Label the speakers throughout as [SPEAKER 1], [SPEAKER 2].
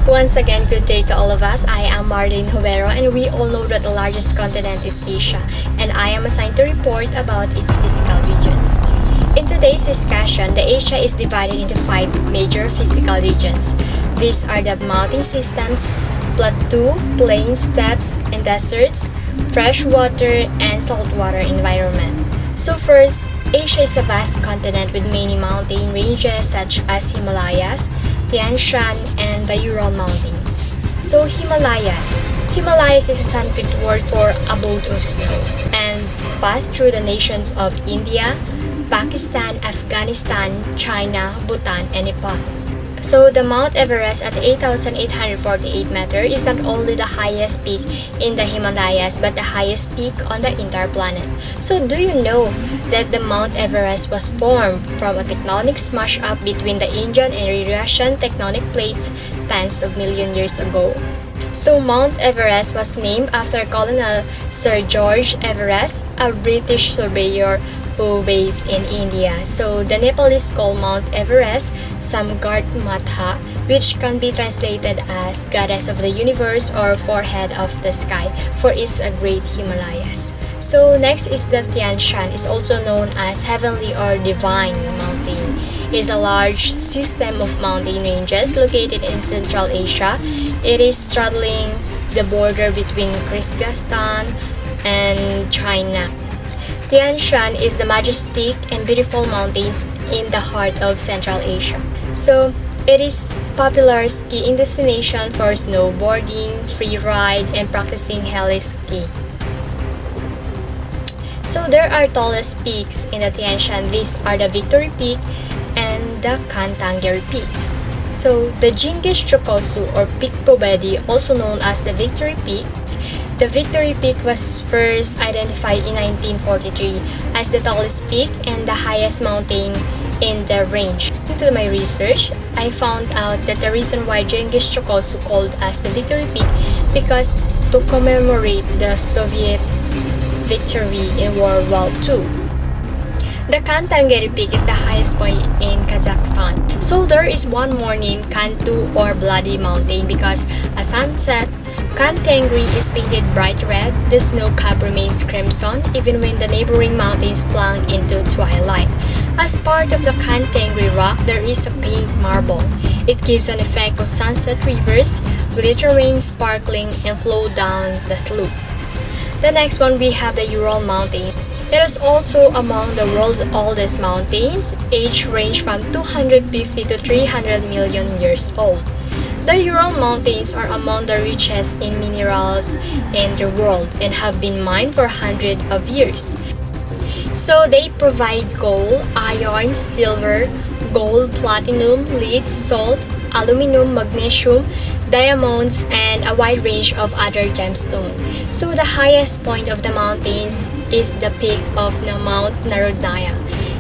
[SPEAKER 1] Once again, good day to all of us. I am Marlene Jovero, and we all know that the largest continent is Asia, and I am assigned to report about its physical regions. In today's discussion, the Asia is divided into five major physical regions. These are the mountain systems, plateau, plains, steppes, and deserts, freshwater, and saltwater environment. So first, Asia is a vast continent with many mountain ranges such as Himalayas, Tian Shan, and the Ural Mountains. So Himalayas is a Sanskrit word for abode of snow and pass through the nations of India, Pakistan, Afghanistan, China, Bhutan, and Nepal. So the Mount Everest at 8,848 meters is not only the highest peak in the Himalayas but the highest peak on the entire planet. So do you know that the Mount Everest was formed from a tectonic smash-up between the Indian and Eurasian tectonic plates tens of million years ago? So Mount Everest was named after Colonel Sir George Everest, a British surveyor who based in India. So the Nepalese call Mount Everest Samgartmatha, which can be translated as Goddess of the Universe or Forehead of the Sky, for its great Himalayas. So next is the Tian Shan, is also known as Heavenly or Divine Mountain. It is a large system of mountain ranges located in Central Asia. It is straddling the border between Kyrgyzstan and China. Tian Shan is the majestic and beautiful mountains in the heart of Central Asia. So, it is popular skiing destination for snowboarding, free ride, and practicing heli ski. So, there are tallest peaks in the Tian Shan. These are the Victory Peak and the Kantangiri Peak. So, the Genghis Chokosu or Peak Pobedi, also known as the Victory Peak. The Victory Peak was first identified in 1943 as the tallest peak and the highest mountain in the range. Into my research, I found out that the reason why Genghis Chokosu called as the Victory Peak because to commemorate the Soviet victory in World War II. The Kantangiri Peak is the highest point in Kazakhstan. So there is one more named Kantu or Bloody Mountain because at sunset, Kantangiri is painted bright red. The snow cap remains crimson even when the neighboring mountains plunge into twilight. As part of the Kantangiri rock, there is a pink marble. It gives an effect of sunset rivers with the terrain sparkling and flow down the slope. The next one we have the Ural Mountain. It is also among the world's oldest mountains, age range from 250 to 300 million years old. The Ural Mountains are among the richest in minerals in the world and have been mined for hundreds of years. So they provide gold, iron, silver, gold, platinum, lead, salt, aluminum, magnesium, diamonds, and a wide range of other gemstones. So the highest point of the mountains is the peak of the Mount Narodnaya,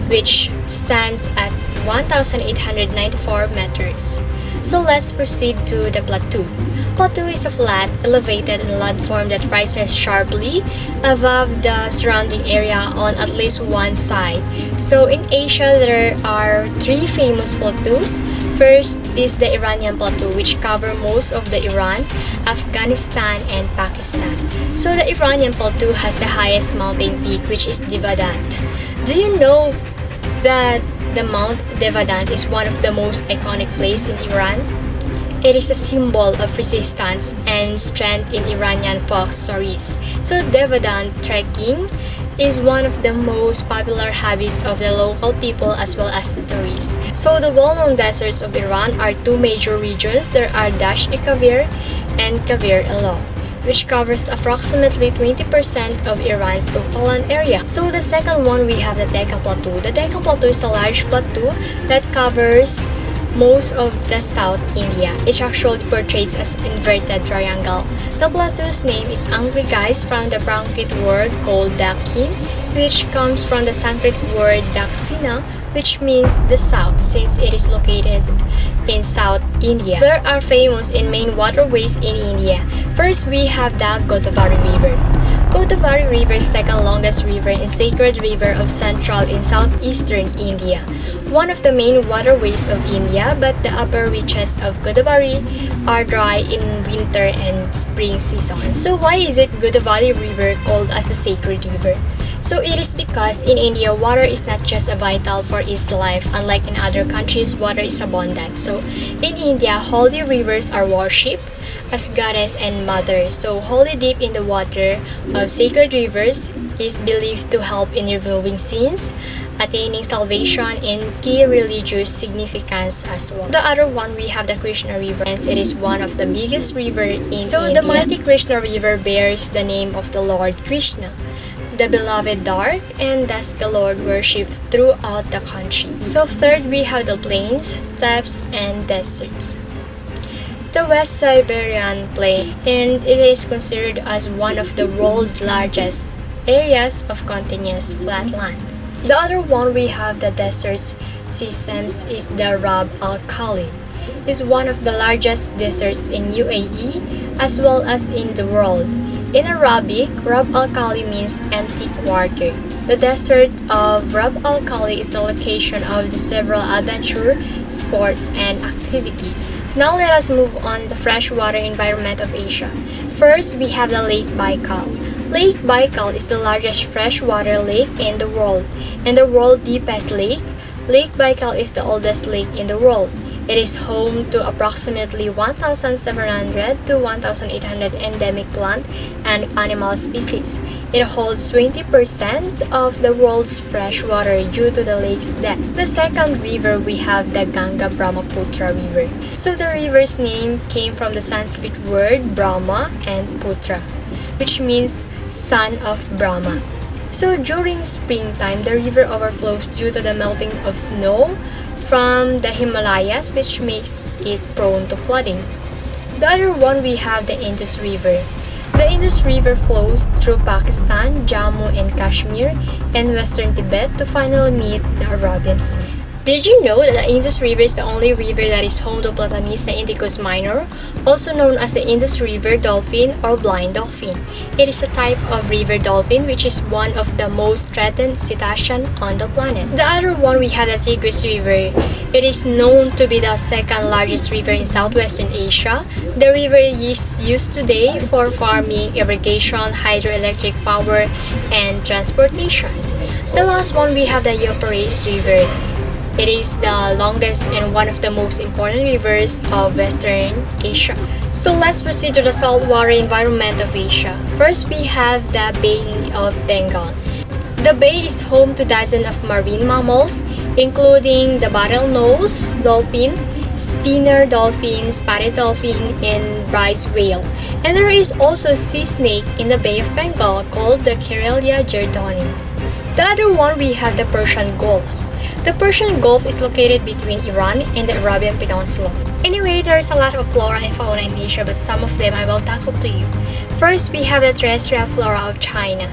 [SPEAKER 1] which stands at 1,894 meters. So let's proceed to the plateau. Plateau is a flat, elevated and landform that rises sharply above the surrounding area on at least one side. So in Asia, there are three famous plateaus. First is the Iranian plateau, which covers most of the Iran, Afghanistan, and Pakistan. So the Iranian plateau has the highest mountain peak, which is Devadant. Do you know that the Mount Devadant is one of the most iconic places in Iran? It is a symbol of resistance and strength in Iranian folk stories. So Devadant trekking is one of the most popular hobbies of the local people as well as the tourists. So the well-known deserts of Iran are two major regions. There are Dasht-e-Kavir and Kavir-e-Lo, which covers approximately 20% of Iran's total land area. So the second one, we have the Deccan Plateau. The Deccan Plateau is a large plateau that covers most of the South India. It actually portrays as an inverted triangle. The plateau's name is anglicized from the Prakrit word called Dakhin, which comes from the Sanskrit word Daksina, which means the south, since it is located in South India. There are famous in main waterways in India. First, we have the Godavari River. Godavari River is the second longest river and sacred river of central and southeastern India. one of the main waterways of India, but the upper reaches of Godavari are dry in winter and spring season. So why is it Godavari River called as a sacred river? So it is because in India, water is not just a vital for its life. Unlike in other countries, water is abundant. So in India, holy rivers are worshipped as goddess and mother. So holy dip in the water of sacred rivers is believed to help in removing sins, attaining salvation, and key religious significance as well. The other one, we have the Krishna River, and it is one of the biggest river in India. So the mighty Krishna River bears the name of the Lord Krishna, the beloved dark, and thus the Lord worshipped throughout the country. So third, we have the plains, steppes, and deserts. The West Siberian Plain, and it is considered as one of the world's largest areas of continuous flat land. The other one, we have the deserts systems, is the Rab al Khali. Is one of the largest deserts in UAE as well as in the world. In Arabic, Rab al Khali means empty quarter. The desert of Rab al Khali is the location of the several adventure, sports, and activities. Now let us move on to the freshwater environment of Asia. First, we have the Lake Baikal. Lake Baikal is the largest freshwater lake in the world, and the world's deepest lake. Lake Baikal is the oldest lake in the world. It is home to approximately 1,700 to 1,800 endemic plant and animal species. It holds 20% of the world's fresh water due to the lake's depth. The second river, we have the Ganga Brahmaputra River. So the river's name came from the Sanskrit word Brahma and Putra, which means son of Brahma. So during springtime, the river overflows due to the melting of snow from the Himalayas, which makes it prone to flooding. The other one, we have the Indus River. The Indus River flows through Pakistan, Jammu and Kashmir, and western Tibet to finally meet the Arabian Sea. Did you know that the Indus River is the only river that is home to Platanista indicus minor, also known as the Indus River dolphin or blind dolphin? It is a type of river dolphin which is one of the most threatened cetacean on the planet. The other one, we have the Tigris River. It is known to be the second largest river in Southwestern Asia. The river is used today for farming, irrigation, hydroelectric power, and transportation. The last one, we have the Euphrates River. It is the longest and one of the most important rivers of Western Asia. So let's proceed to the saltwater environment of Asia. First, we have the Bay of Bengal. The bay is home to dozens of marine mammals, including the bottlenose dolphin, spinner dolphin, spotted dolphin, and bryce whale. And there is also a sea snake in the Bay of Bengal called the Carelia jordani. The other one, we have the Persian Gulf. The Persian Gulf is located between Iran and the Arabian Peninsula. Anyway, there is a lot of flora and fauna in Asia, but some of them I will tackle to you. First, we have the terrestrial flora of China.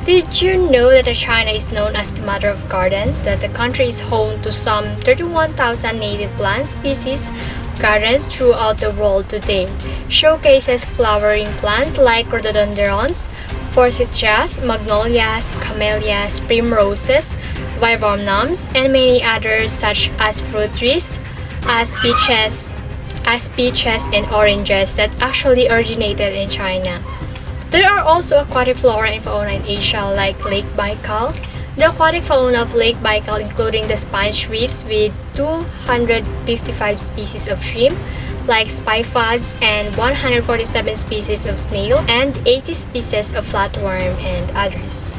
[SPEAKER 1] Did you know that China is known as the Mother of Gardens? That the country is home to some 31,000 native plant species. Gardens throughout the world today showcases flowering plants like rhododendrons, forsythias, magnolias, camellias, primroses, viburnums, and many others such as fruit trees, as peaches and oranges that actually originated in China. There are also aquatic flora and fauna in Asia like Lake Baikal. The aquatic fauna of Lake Baikal including the sponge reefs with 255 species of shrimp, like spyfods, and 147 species of snail, and 80 species of flatworm and others.